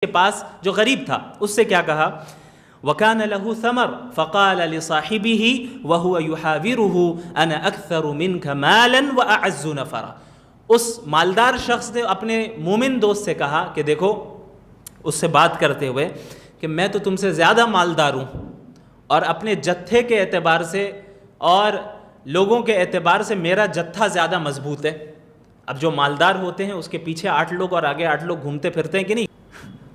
کے پاس جو غریب تھا اس سے کیا کہا؟ وَكَانَ لَهُ ثَمَرٌ فَقَالَ لِصَاحِبِهِ وَهُوَ يُحَاوِرُهُ أَنَا أَكْثَرُ مِنْكَ مَالًا وَأَعَزُّ نَفَرًا۔ اس مالدار شخص نے اپنے مومن دوست سے کہا کہ دیکھو، اس سے بات کرتے ہوئے کہ میں تو تم سے زیادہ مالدار ہوں، اور اپنے جتھے کے اعتبار سے اور لوگوں کے اعتبار سے میرا جتھا زیادہ مضبوط ہے۔ اب جو مالدار ہوتے ہیں اس کے پیچھے 8 لوگ اور آگے 8 لوگ گھومتے پھرتے ہیں کہ نہیں،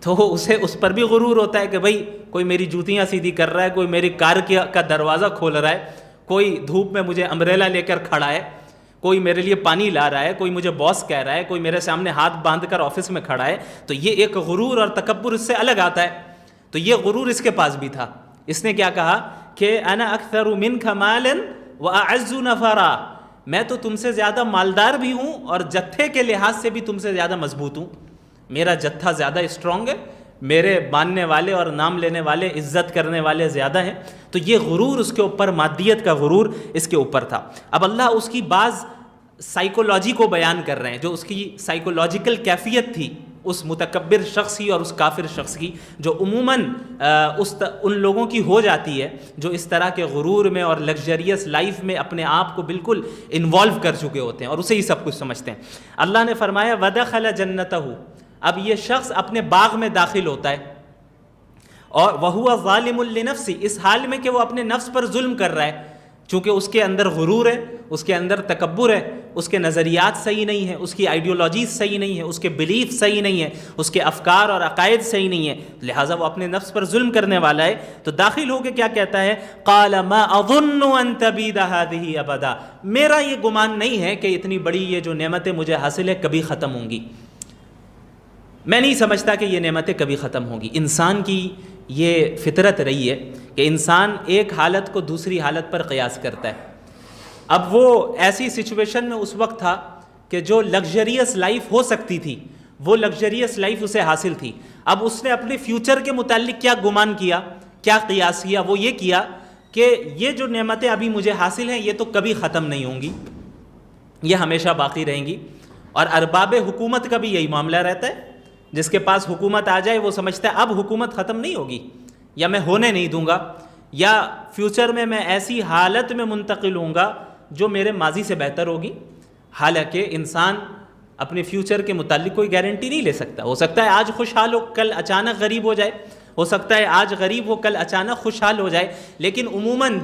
تو اسے اس پر بھی غرور ہوتا ہے کہ بھائی کوئی میری جوتیاں سیدھی کر رہا ہے، کوئی میری کار کا دروازہ کھول رہا ہے، کوئی دھوپ میں مجھے امبریلا لے کر کھڑا ہے، کوئی میرے لیے پانی لا رہا ہے، کوئی مجھے باس کہہ رہا ہے، کوئی میرے سامنے ہاتھ باندھ کر آفس میں کھڑا ہے۔ تو یہ ایک غرور اور تکبر اس سے الگ آتا ہے۔ تو یہ غرور اس کے پاس بھی تھا۔ اس نے کیا کہا کہ انا اکثر منک مالا واعز نفرا، میں تو تم سے زیادہ مالدار بھی ہوں اور جتھے کے لحاظ سے بھی تم سے زیادہ مضبوط ہوں، میرا جتھا زیادہ اسٹرانگ ہے، میرے ماننے والے اور نام لینے والے، عزت کرنے والے زیادہ ہیں۔ تو یہ غرور اس کے اوپر، مادیت کا غرور اس کے اوپر تھا۔ اب اللہ اس کی بعض سائیکولوجی کو بیان کر رہے ہیں، جو اس کی سائیکولوجیکل کیفیت تھی اس متکبر شخص کی اور اس کافر شخص کی، جو عموماً ان لوگوں کی ہو جاتی ہے جو اس طرح کے غرور میں اور لگژریس لائف میں اپنے آپ کو بالکل انوالو کر چکے ہوتے ہیں اور اسے ہی سب کچھ سمجھتے ہیں۔ اللہ نے فرمایا وَدَخَلَ جَنَّتَهُ، اب یہ شخص اپنے باغ میں داخل ہوتا ہے، اور وَهُوَ ظَالِمٌ لِنَفْسِهِ، اس حال میں کہ وہ اپنے نفس پر ظلم کر رہا ہے، چونکہ اس کے اندر غرور ہے، اس کے اندر تکبر ہے، اس کے نظریات صحیح نہیں ہیں، اس کی آئیڈیالوجیز صحیح نہیں ہیں، اس کے بلیف صحیح نہیں ہیں، اس کے افکار اور عقائد صحیح نہیں ہیں، لہٰذا وہ اپنے نفس پر ظلم کرنے والا ہے۔ تو داخل ہو کے کیا کہتا ہے؟ قَالَ مَا أَظُنُّ أَن تَبِيدَ هَذِهِ أَبَدًا، میرا یہ گمان نہیں ہے کہ اتنی بڑی یہ جو نعمتیں مجھے حاصل ہے کبھی ختم ہوں گی، میں نہیں سمجھتا کہ یہ نعمتیں کبھی ختم ہوں گی۔ انسان کی یہ فطرت رہی ہے کہ انسان ایک حالت کو دوسری حالت پر قیاس کرتا ہے۔ اب وہ ایسی سچویشن میں اس وقت تھا کہ جو لگژریس لائف ہو سکتی تھی وہ لگژریس لائف اسے حاصل تھی۔ اب اس نے اپنے فیوچر کے متعلق کیا گمان کیا، کیا قیاس کیا؟ وہ یہ کیا کہ یہ جو نعمتیں ابھی مجھے حاصل ہیں یہ تو کبھی ختم نہیں ہوں گی، یہ ہمیشہ باقی رہیں گی۔ اور ارباب حکومت کا بھی یہی معاملہ رہتا ہے، جس کے پاس حکومت آ جائے وہ سمجھتا ہے اب حکومت ختم نہیں ہوگی، یا میں ہونے نہیں دوں گا، یا فیوچر میں میں ایسی حالت میں منتقل ہوں گا جو میرے ماضی سے بہتر ہوگی۔ حالانکہ انسان اپنے فیوچر کے متعلق کوئی گارنٹی نہیں لے سکتا۔ ہو سکتا ہے آج خوشحال ہو، کل اچانک غریب ہو جائے، ہو سکتا ہے آج غریب ہو، کل اچانک خوشحال ہو جائے، لیکن عموماً